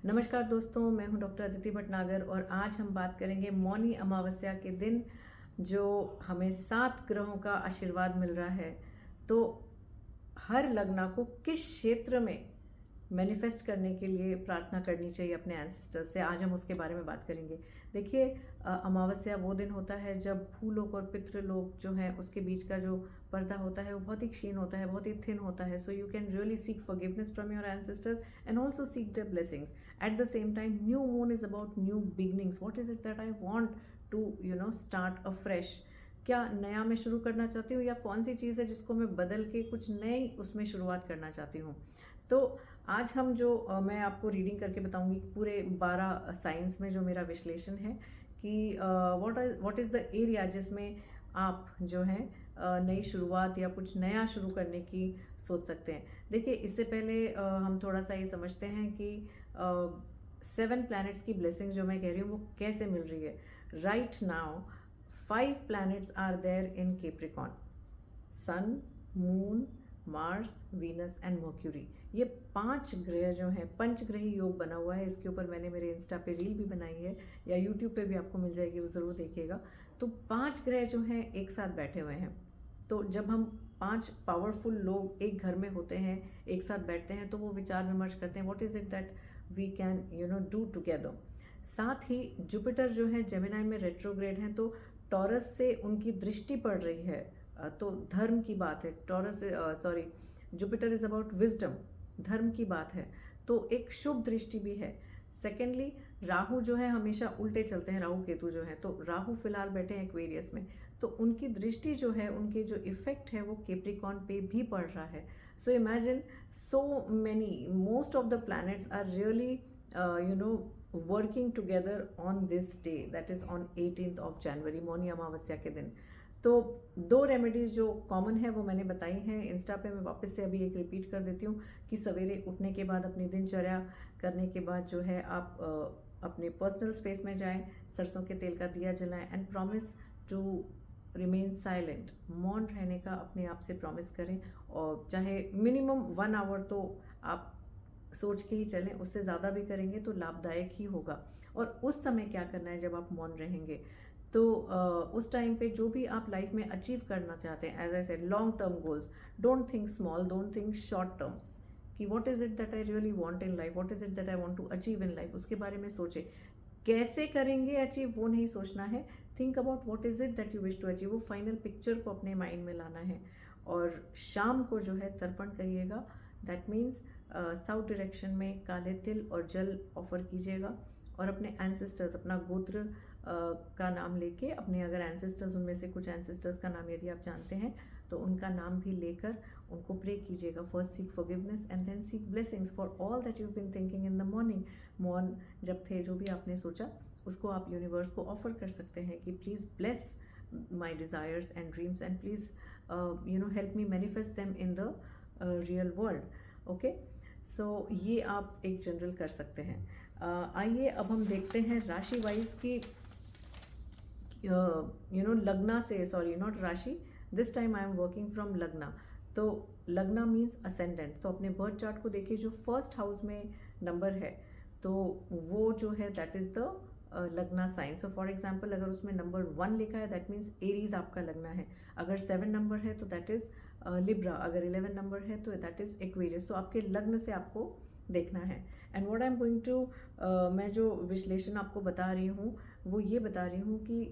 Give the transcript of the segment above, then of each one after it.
नमस्कार दोस्तों, मैं हूं डॉक्टर अदिति भटनागर और आज हम बात करेंगे मौनी अमावस्या के दिन जो हमें 7 ग्रहों का आशीर्वाद मिल रहा है। तो हर लग्न को किस क्षेत्र में मैनिफेस्ट करने के लिए प्रार्थना करनी चाहिए अपने एंसेस्टर्स से, आज हम उसके बारे में बात करेंगे। देखिए, अमावस्या वो दिन होता है जब भूलोक और पितृलोक जो है उसके बीच का जो पर्दा होता है वो बहुत ही क्षीण होता है, बहुत ही थिन होता है। So you can really seek forgiveness from your ancestors and also seek their blessings. At the same time new moon is about new beginnings. What is it that I want to start a fresh. क्या नया मैं शुरू करना चाहती हूँ या कौन सी चीज़ है जिसको मैं बदल के कुछ नई उसमें शुरुआत करना चाहती हूँ। तो आज हम जो मैं आपको रीडिंग करके बताऊंगी पूरे 12 साइंस में जो मेरा विश्लेषण है कि व्हाट इज़ द एरिया जिसमें आप जो है नई शुरुआत या कुछ नया शुरू करने की सोच सकते हैं। देखिए, इससे पहले हम थोड़ा सा ये समझते हैं कि 7 प्लैनेट्स की ब्लेसिंग जो मैं कह रही हूँ वो कैसे मिल रही है। Right now 5 planets are there in Capricorn. Sun, moon, Mars, Venus and Mercury. ये 5 ग्रह जो हैं, पंचग्रही योग बना हुआ है। इसके ऊपर मैंने मेरे इंस्टा पे रील भी बनाई है या यूट्यूब पे भी आपको मिल जाएगी, वो ज़रूर देखिएगा। तो 5 ग्रह जो हैं एक साथ बैठे हुए हैं। तो जब हम 5 पावरफुल लोग एक घर में होते हैं, एक साथ बैठते हैं, तो वो विचार विमर्श करते हैं what is it that we can do together. साथ ही जुपिटर जो है जेमिनाई में रेट्रोग्रेड हैं, तो टॉरस से उनकी दृष्टि पड़ रही है। तो धर्म की बात है। जुपिटर इज अबाउट विजडम, धर्म की बात है, तो एक शुभ दृष्टि भी है। सेकेंडली, राहु जो है हमेशा उल्टे चलते हैं, राहु केतु जो है, तो राहु फिलहाल बैठे हैं एक्वेरियस में, तो उनकी दृष्टि जो है, उनके जो इफेक्ट है वो कैप्रिकॉर्न पे भी पड़ रहा है। So imagine so many most of the planets are really working together on this day, that is on 18th of January, Mauni Amavasya के दिन। तो 2 रेमेडीज़ जो कॉमन है वो मैंने बताई हैं इंस्टा पे। मैं वापस से अभी एक रिपीट कर देती हूँ कि सवेरे उठने के बाद अपनी दिनचर्या करने के बाद जो है आप अपने पर्सनल स्पेस में जाएं, सरसों के तेल का दिया जलाएं and promise to remain silent. मौन रहने का अपने आप से प्रॉमिस करें, और चाहे मिनिमम 1 आवर तो आप सोच के ही चलें, उससे ज़्यादा भी करेंगे तो लाभदायक ही होगा। और उस समय क्या करना है जब आप मौन रहेंगे, तो उस टाइम पे जो भी आप लाइफ में अचीव करना चाहते हैं, as I said, long term goals, don't think small, don't think short term, कि what is it that I really want in life, what is it that I want to achieve in life, उसके बारे में सोचें। कैसे करेंगे achieve वो नहीं सोचना है। Think about what is it that you wish to achieve, वो फाइनल पिक्चर को अपने माइंड में लाना है। और शाम को जो है तर्पण करिएगा, दैट मीन्स साउथ डायरेक्शन में काले तिल और जल ऑफर कीजिएगा। और अपने एंसेस्टर्स, अपना गोत्र का नाम लेके, अपने अगर एंसेस्टर्स, उनमें से कुछ एंसेस्टर्स का नाम यदि आप जानते हैं तो उनका नाम भी लेकर उनको प्रे कीजिएगा। First seek forgiveness and then seek blessings for all that you been thinking in the morning. मॉर्न जब थे, जो भी आपने सोचा उसको आप यूनिवर्स को ऑफर कर सकते हैं कि please bless my desires and dreams and please help me manifest them in the real world. Okay, so ये आप एक जनरल कर सकते हैं। आइए अब हम देखते हैं राशि वाइज की, लग्ना से, सॉरी नॉट राशि, this time I am working from लग्ना। तो लग्ना मीन्स असेंडेंट। तो अपने बर्थ चार्ट को देखिए, जो फर्स्ट हाउस में नंबर है तो वो जो है दैट इज द लग्ना साइन। सो फॉर एग्जाम्पल, अगर उसमें नंबर 1 लिखा है दैट मीन्स एरीज आपका लगना है। अगर 7 नंबर है तो दैट इज लिब्रा। अगर 11 नंबर है तो दैट इज एक्वेरियस। तो आपके लग्न से आपको देखना है। And what I am going to, मैं जो विश्लेषण आपको बता रही हूँ वो ये बता रही हूँ कि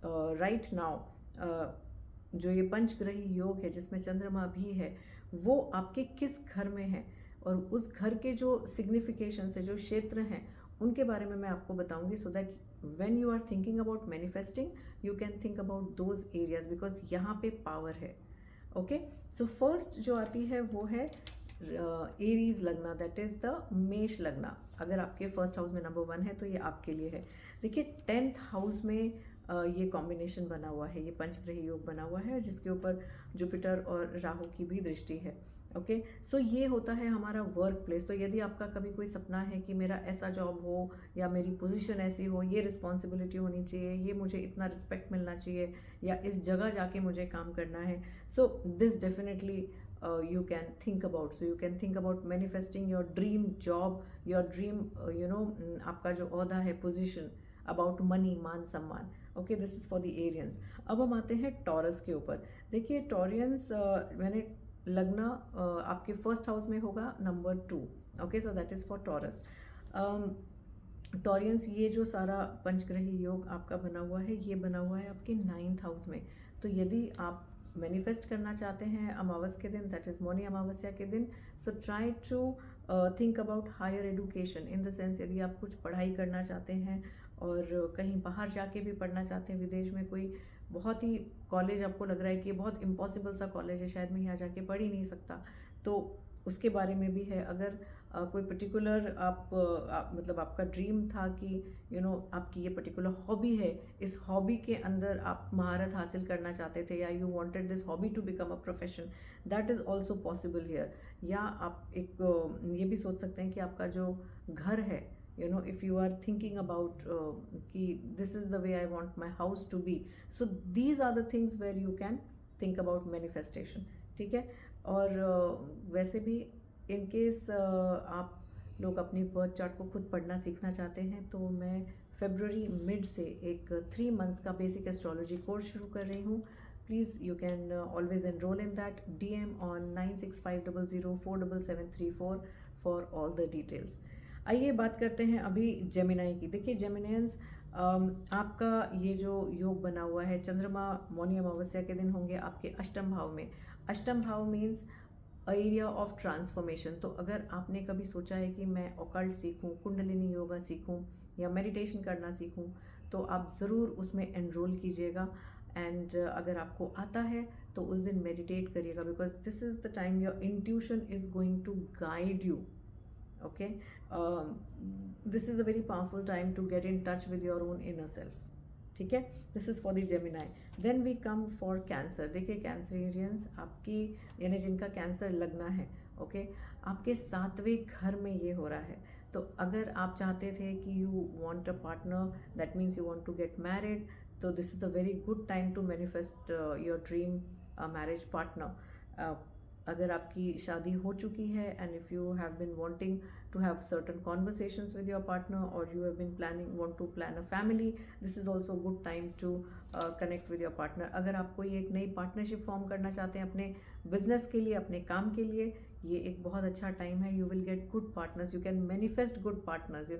राइट नाउ जो ये पंचग्रही योग है जिसमें चंद्रमा भी है, वो आपके किस घर में है और उस घर के जो सिग्निफिकेशन है, जो क्षेत्र हैं, उनके बारे में मैं आपको बताऊंगी, so that when you are thinking about manifesting you can think about those areas, because यहाँ पे पावर है। ओके, सो फर्स्ट जो आती है वो है एरीज लगना, दैट इज द मेष लगना। अगर आपके फर्स्ट हाउस में नंबर 1 है तो ये आपके लिए है। देखिए, 10th हाउस में ये कॉम्बिनेशन बना हुआ है, ये पंचग्रही योग बना हुआ है जिसके ऊपर जुपिटर और राहु की भी दृष्टि है। ओके, सो ये होता है हमारा वर्क प्लेस। तो यदि आपका कभी कोई सपना है कि मेरा ऐसा जॉब हो या मेरी पोजीशन ऐसी हो, ये रिस्पॉन्सिबिलिटी होनी चाहिए, ये मुझे इतना रिस्पेक्ट मिलना चाहिए, या इस जगह जाके मुझे काम करना है, so this definitely you can think about. So you can think about manifesting your dream job, your dream आपका जो ओहदा है, position, about money, मान सम्मान. Okay, this is for the Aryans. अब हम आते हैं टॉरस के ऊपर. देखिए टॉरियंस, मैंने लगना आपके फर्स्ट हाउस में होगा number 2. Okay, so that is for taurus. Taureans, ये जो सारा पंचग्रही योग आपका बना हुआ है, ये बना हुआ है आपके 9th हाउस में. तो यदि आप मैनिफेस्ट करना चाहते हैं अमावस के दिन, दैट इज़ मौनी अमावस्या के दिन, so try to think about higher education, in the sense यदि आप कुछ पढ़ाई करना चाहते हैं और कहीं बाहर जाके भी पढ़ना चाहते हैं, विदेश में कोई बहुत ही कॉलेज आपको लग रहा है कि ये बहुत इम्पॉसिबल सा कॉलेज है, शायद मैं यहाँ जाके पढ़ ही नहीं सकता, तो उसके बारे में भी है. अगर कोई पर्टिकुलर मतलब आपका ड्रीम था कि आपकी ये पर्टिकुलर हॉबी है, इस हॉबी के अंदर आप महारत हासिल करना चाहते थे, या you wanted this hobby to become a profession, that is also possible here. या आप एक ये भी सोच सकते हैं कि आपका जो घर है, if you are thinking about कि this is the way I want my house to be, so these are the things where you can think about manifestation. ठीक है. और वैसे भी इन केस आप लोग अपनी बर्थ चार्ट को खुद पढ़ना सीखना चाहते हैं, तो मैं फरवरी मिड से एक 3 months का बेसिक एस्ट्रोलॉजी कोर्स शुरू कर रही हूँ. Please you can always enrol in that. DM on 9650047734 for all the details. आइए बात करते हैं अभी जेमिनाई की. देखिए जेमिनियंस, आपका ये जो योग बना हुआ है, चंद्रमा मौनी अमावस्या के दिन होंगे आपके अष्टम भाव में. अष्टम भाव मीन्स एरिया ऑफ ट्रांसफॉर्मेशन. तो अगर आपने कभी सोचा है कि मैं ऑकल्ट सीखूं, कुंडलिनी योगा सीखूं या मेडिटेशन करना सीखूं, तो आप ज़रूर उसमें एनरोल कीजिएगा. एंड अगर आपको आता है तो उस दिन मेडिटेट करिएगा, because this is the time your intuition is going to guide you. Okay, this is a very powerful time to get in touch with your own inner self. ठीक है, this is for the Gemini. Then we come for Cancer. देखिए Cancerians, आपकी यानी जिनका cancer लगना है, okay, आपके 7वें घर में ये हो रहा है. तो अगर आप चाहते थे कि you want a partner, that means you want to get married, तो this is a very good time to manifest your dream marriage partner. अगर आपकी शादी हो चुकी है and if you have been wanting to have certain conversations with your partner, और you have been planning want to plan a family, this is also good time to connect with your partner. अगर आप कोई एक नई partnership form करना चाहते हैं अपने बिजनेस के लिए, अपने काम के लिए, ये एक बहुत अच्छा टाइम है. You will get good partners, you can manifest good partners.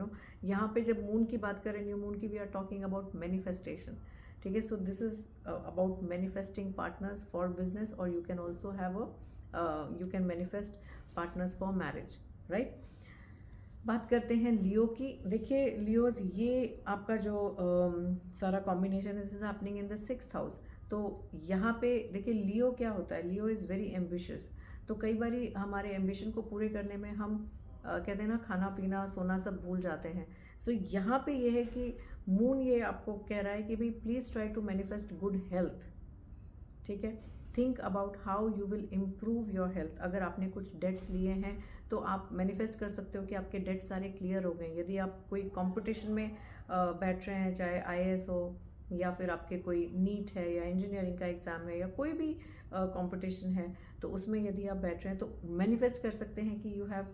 यहाँ पे जब मून की बात करें, न्यू मून की, we are talking about manifestation. ठीक है, so this is about manifesting partners for business, और you can also have you can manifest partners for marriage, right? बात करते हैं लियो की. देखिए लियोज, ये आपका जो सारा combination is happening in the 6th house. तो यहाँ पे देखिए लियो क्या होता है, लियो इज़ वेरी एम्बिशियस. तो कई बार हमारे एम्बिशन को पूरे करने में हम कहते हैं ना, खाना पीना सोना सब भूल जाते हैं. सो यहाँ पे ये है कि मून ये आपको कह रहा है कि भाई please try to manifest good health. ठीक है, think about how you will improve your health. अगर आपने कुछ डेट्स लिए हैं तो आप मैनिफेस्ट कर सकते हो कि आपके डेट्स सारे क्लियर हो गए. यदि आप कोई कंपटीशन में बैठ रहे हैं, चाहे IAS हो या फिर आपके कोई नीट है या इंजीनियरिंग का एग्ज़ाम है या कोई भी कंपटीशन है, तो उसमें यदि आप बैठ रहे हैं तो मैनिफेस्ट कर सकते हैं कि you have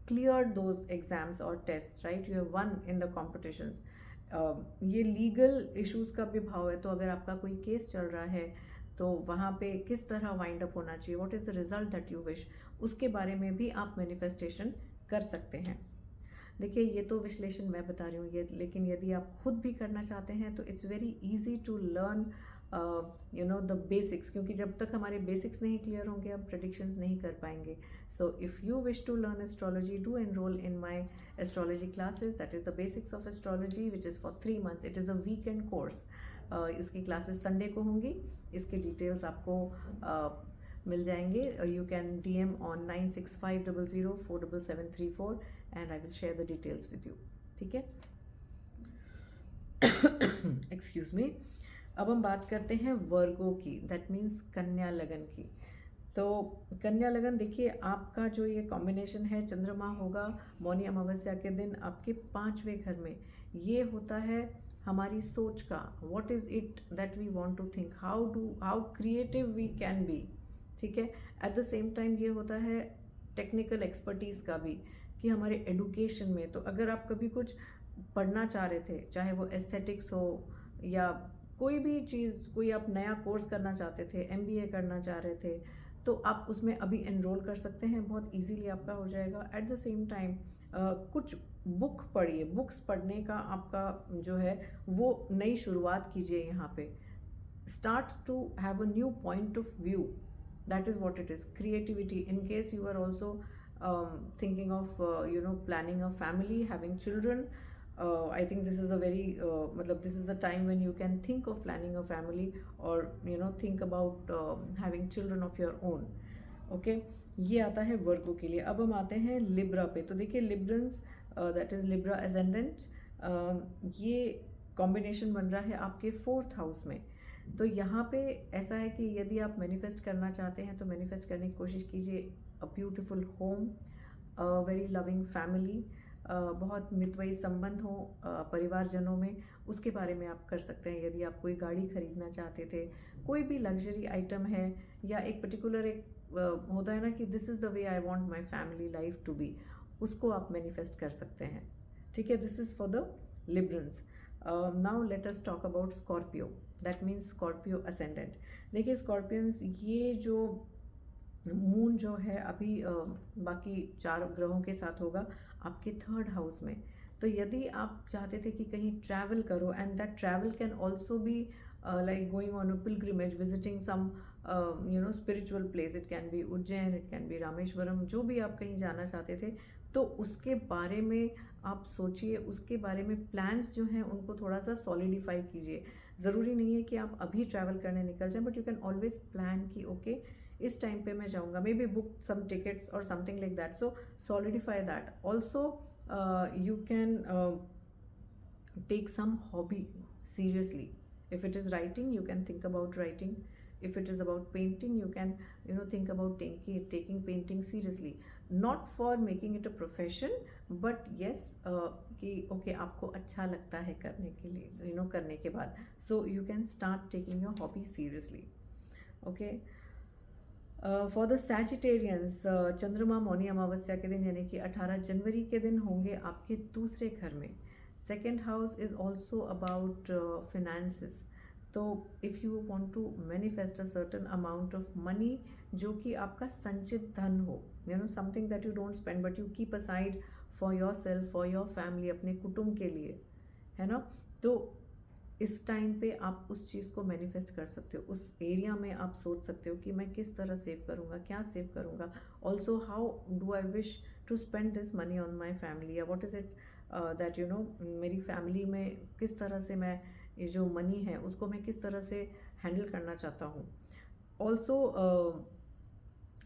cleared those exams और test, right? You have won in the competitions. ये लीगल इश्यूज़ का भी भाव है. तो अगर आपका कोई केस चल रहा है तो वहाँ पे किस तरह वाइंड अप होना चाहिए, what is the result that you wish, उसके बारे में भी आप मैनिफेस्टेशन कर सकते हैं. देखिए ये तो विश्लेषण मैं बता रही हूँ ये, लेकिन यदि आप खुद भी करना चाहते हैं तो it's very easy to learn the basics, क्योंकि जब तक हमारे बेसिक्स नहीं क्लियर होंगे हम प्रेडिक्शंस नहीं कर पाएंगे. So if you wish to learn astrology, do enrol in my astrology classes, that is the basics of astrology which is for 3 months. It is a weekend course. इसकी classes Sunday को होंगी. इसके details आपको मिल जाएंगे. You can DM on 9650047734 and I will share the details with you. ठीक है, excuse me. अब हम बात करते हैं वर्गो की, दैट मीन्स कन्या लगन की. तो कन्या लगन, देखिए आपका जो ये कॉम्बिनेशन है, चंद्रमा होगा मौनी अमावस्या के दिन आपके 5वें घर में. ये होता है हमारी सोच का, what is it that we want to think, how creative we can be. ठीक है। एट द सेम टाइम ये होता है टेक्निकल एक्सपर्टीज़ का भी, कि हमारे एडुकेशन में, तो अगर आप कभी कुछ पढ़ना चाह रहे थे, चाहे वो एस्थेटिक्स हो या कोई भी चीज़, कोई आप नया कोर्स करना चाहते थे, एमबीए करना चाह रहे थे, तो आप उसमें अभी एनरोल कर सकते हैं, बहुत इजीली आपका हो जाएगा। एट द सेम टाइम कुछ बुक पढ़िए, बुक्स पढ़ने का आपका जो है वो नई शुरुआत कीजिए यहाँ पे। Start to have a new point of view, that is what it is, creativity. In case you are also thinking of planning a family, having children, I think this is a very matlab this is the time when you can think of planning a family, or think about having children of your own. Okay, ये आता है वर्गो के लिए। अब हम आते हैं Libra पे। तो देखिए Librans, that is Libra ascendant, ये कॉम्बिनेशन बन रहा है आपके 4th हाउस में। तो यहाँ पे ऐसा है कि यदि आप मैनिफेस्ट करना चाहते हैं तो मैनिफेस्ट करने की कोशिश कीजिए a beautiful home, a very loving family, बहुत मितव्ययी संबंध हो परिवारजनों में, उसके बारे में आप कर सकते हैं। यदि आप कोई गाड़ी खरीदना चाहते थे, कोई भी लग्जरी आइटम है, या एक पर्टिकुलर एक होता है ना कि this is the way I want my family life to be, उसको आप मैनिफेस्ट कर सकते हैं। ठीक है, this is for the Librans. Now let us talk about Scorpio, that means Scorpio ascendant. देखिए स्कॉर्पियंस, ये जो मून जो है अभी बाकी 4 ग्रहों के साथ होगा आपके 3rd हाउस में। तो यदि आप चाहते थे कि कहीं ट्रैवल करो, and that travel can also be like going on a pilgrimage, visiting some spiritual place, it can be Ujjain, it can be Rameswaram, जो भी आप कहीं जाना चाहते थे, तो उसके बारे में आप सोचिए, उसके बारे में प्लान्स जो हैं उनको थोड़ा सा सॉलिडिफाई कीजिए। ज़रूरी नहीं है कि आप अभी ट्रैवल करने निकल जाएं, but you can always plan कि ओके इस टाइम पे मैं जाऊंगा, maybe book some tickets और something like that, so solidify that. Also you can take some hobby seriously. If it is writing, you can think about writing. If it is about painting, you can think about taking painting seriously, not for making it a profession, but yes कि okay आपको अच्छा लगता है करने के लिए, करने के बाद, so you can start taking your hobby seriously. Okay. For the Sagittarians, चंद्रमा मौनी अमावस्या के दिन यानी कि 18 जनवरी के दिन होंगे आपके दूसरे घर में। 2nd house is also about finances. तो if you want to manifest a certain amount of money, जो कि आपका संचित धन हो, something that you don't spend but you keep aside for yourself, for your family, अपने कुटुंब के लिए, है ना। तो इस टाइम पे आप उस चीज़ को मैनिफेस्ट कर सकते हो। उस एरिया में आप सोच सकते हो कि मैं किस तरह सेव करूँगा, क्या सेव करूँगा, also how do I wish to spend this money on my family, या वॉट इज़ इट दैट मेरी फैमिली में किस तरह से मैं ये जो मनी है उसको मैं किस तरह से हैंडल करना चाहता हूँ। Also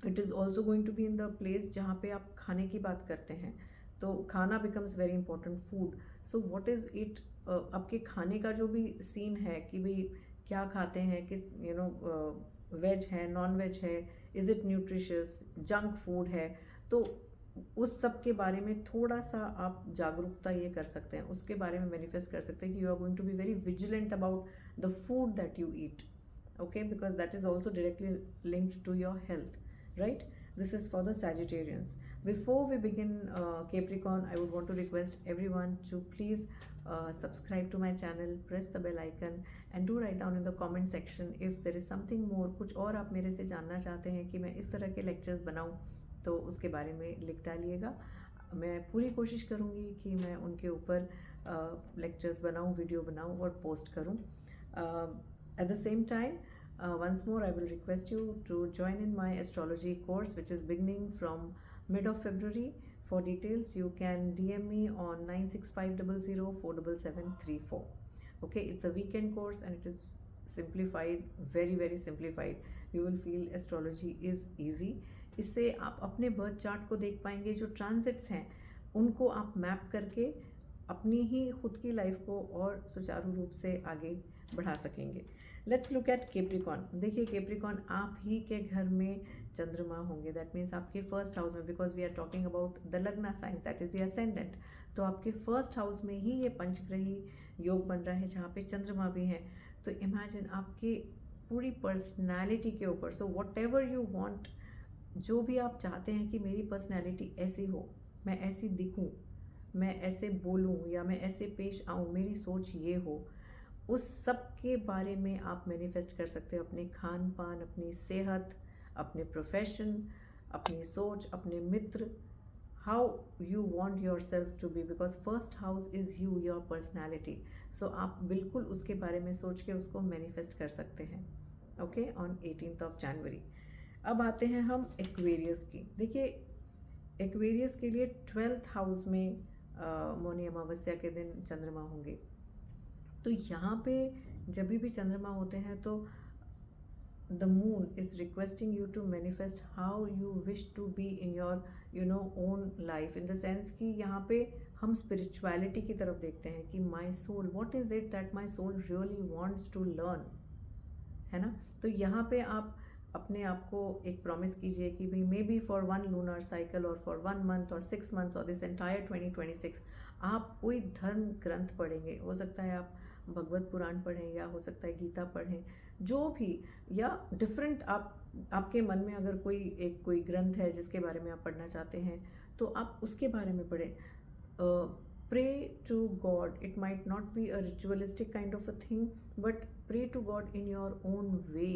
it is also going to be in the place जहाँ पे आप खाने की बात करते हैं, तो खाना becomes very important, food. So what is it, आपके खाने का जो भी सीन है कि भाई क्या खाते हैं, किस वेज है, नॉन वेज है, is it nutritious, junk food है, तो उस सब के बारे में थोड़ा सा आप जागरूकता ये कर सकते हैं, उसके बारे में मैनिफेस्ट कर सकते हैं कि you are going to be very vigilant about the food that you eat, okay, because that is also directly linked to your health, right? This is for the Sagittarians. Before we begin Capricorn, I would want to request everyone to please subscribe to my channel, press the bell icon, and do write down in the comment section if there is something more, कुछ और आप मेरे से जानना चाहते हैं कि मैं इस तरह के lectures बनाऊं, तो उसके बारे में लिख डालिएगा। मैं पूरी कोशिश करूँगी कि मैं उनके ऊपर lectures बनाऊं, वीडियो बनाऊं और पोस्ट करूं। At the same time, once more I will request you to join in my astrology course, which is beginning from mid of February. For details, you can DM me on 9650047734. Okay, it's a weekend course and it is simplified, very very simplified. You will feel astrology is easy. इससे आप अपने birth chart को देख पाएंगे, जो transits हैं उनको आप मैप करके अपनी ही खुद की लाइफ को और सुचारू रूप से आगे बढ़ा सकेंगे। Let's look at Capricorn. देखिए केप्रिकॉन, आप ही के घर में चंद्रमा होंगे, दैट मीन्स आपके 1st हाउस में, because we are talking about the lagna science, that is the ascendant. तो आपके 1st हाउस में ही ये पंचग्रही योग बन रहा है जहाँ पे चंद्रमा भी है। तो इमेजिन आपके पूरी पर्सनैलिटी के ऊपर। So what ever you want, जो भी आप चाहते हैं कि मेरी पर्सनैलिटी ऐसी हो, मैं ऐसी दिखूं, मैं ऐसे बोलूं या मैं ऐसे पेश आऊं, मेरी सोच ये हो, उस सब के बारे में आप मैनिफेस्ट कर सकते हो। अपने खान पान, अपनी सेहत, अपने प्रोफेशन, अपनी सोच, अपने मित्र, how you want yourself to be, because first house is you, your personality. So आप बिल्कुल उसके बारे में सोच के उसको मैनिफेस्ट कर सकते हैं। ओके, ऑन 18 जनवरी। अब आते हैं हम एक्वेरियस की। देखिए, एक्वेरियस के लिए 12th हाउस में मौनी अमावस्या के दिन चंद्रमा होंगे। तो यहाँ पे जब भी चंद्रमा होते हैं तो the moon is requesting you to manifest how you wish to be in your own life, in the sense कि यहाँ पे हम स्पिरिचुअलिटी की तरफ देखते हैं कि my soul, what is it that my soul really wants to learn, है ना। तो यहाँ पे आप अपने आप को एक प्रॉमिस कीजिए कि भाई may be for 1 lunar cycle और फॉर 1 मंथ और 6 मंथ्स और दिस एंटायर 2026 आप कोई धर्म ग्रंथ पढ़ेंगे। हो सकता है आप भगवत पुराण पढ़ें, या हो सकता है गीता पढ़ें, जो भी, या डिफरेंट आपके मन में अगर कोई ग्रंथ है जिसके बारे में आप पढ़ना चाहते हैं तो आप उसके बारे में पढ़ें। Pray to God. It might not be a ritualistic kind of a thing, but pray to God in your own way.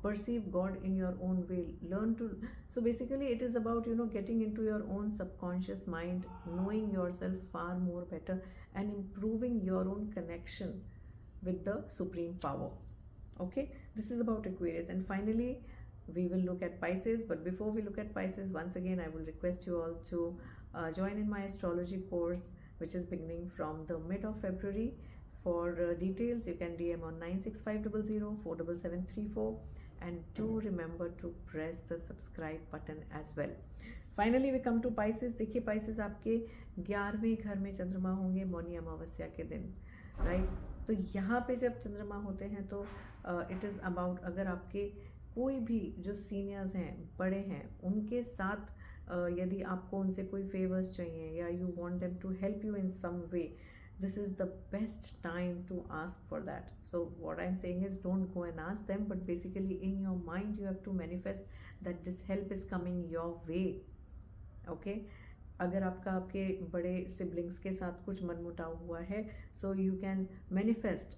Perceive God in your own way. Learn to. So basically, it is about getting into your own subconscious mind, knowing yourself far more better, and improving your own connection with the supreme power. Okay, this is about Aquarius, and finally we will look at Pisces. But before we look at Pisces, once again I will request you all to join in my astrology course, which is beginning from the mid of February. For details, you can DM on 96500 47734, and do remember to press the subscribe button as well. Finally we come to Pisces. देखिए, Pisces आपके 11वें घर में चंद्रमा होंगे मौनी अमावस्या के दिन, right. तो यहाँ पे जब चंद्रमा होते हैं तो इट इज़ अबाउट, अगर आपके कोई भी जो सीनियर्स हैं, बड़े हैं, उनके साथ यदि आपको उनसे कोई फेवर्स चाहिए या you want them to help you in some way, this is the best time to ask for that. So what I'm saying is, don't go and ask them, but basically in your mind you have to manifest that this help is coming your way. Okay, अगर आपके बड़े siblings के साथ कुछ मनमुटाव हुआ है, so you can manifest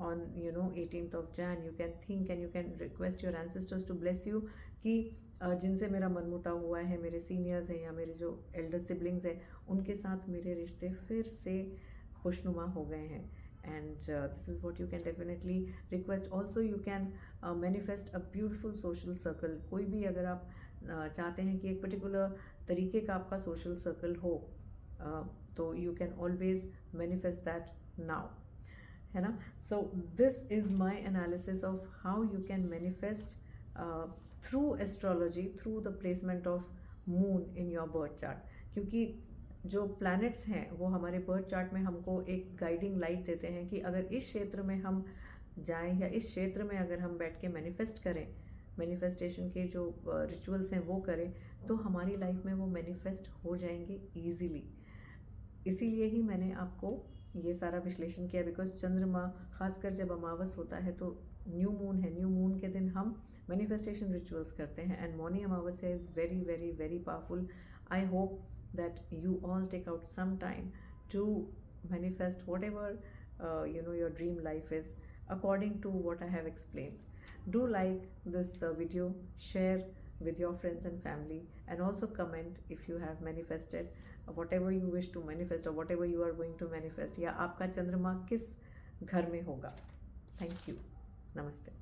on 18th of Jan. You can think and you can request your ancestors to bless you कि जिनसे मेरा मनमुटाव हुआ है, मेरे सीनियर्स हैं या मेरे जो एल्डर सिबलिंग्स हैं, उनके साथ मेरे रिश्ते फिर से खुशनुमा हो गए हैं। And this is what you can definitely request. Also you can manifest a beautiful social circle. कोई भी अगर आप चाहते हैं कि एक पर्टिकुलर तरीके का आपका सोशल सर्कल हो, तो you can always manifest that now, है ना। So this is my analysis of how you can manifest through astrology, through the placement of moon in your birth chart. क्योंकि जो प्लैनेट्स हैं वो हमारे बर्थ चार्ट में हमको एक गाइडिंग लाइट देते हैं कि अगर इस क्षेत्र में हम जाएं या इस क्षेत्र में अगर हम बैठ के मैनिफेस्ट करें, मैनिफेस्टेशन के जो रिचुअल्स हैं वो करें, तो हमारी लाइफ में वो मैनिफेस्ट हो जाएंगे ईजीली। इसीलिए ही मैंने आपको ये सारा विश्लेषण किया, बिकॉज चंद्रमा खासकर जब अमावस होता है तो न्यू मून है, न्यू मून के दिन हम मैनिफेस्टेशन रिचुअल्स करते हैं, and Mauni Amavasya is very very very powerful. I hope that you all take out some time to manifest whatever your dream life is according to what I have explained. Do like this video, share with your friends and family, and also comment if you have manifested whatever you wish to manifest or whatever you are going to manifest, या आपका चंद्रमा किस घर में होगा. Thank you. Namaste.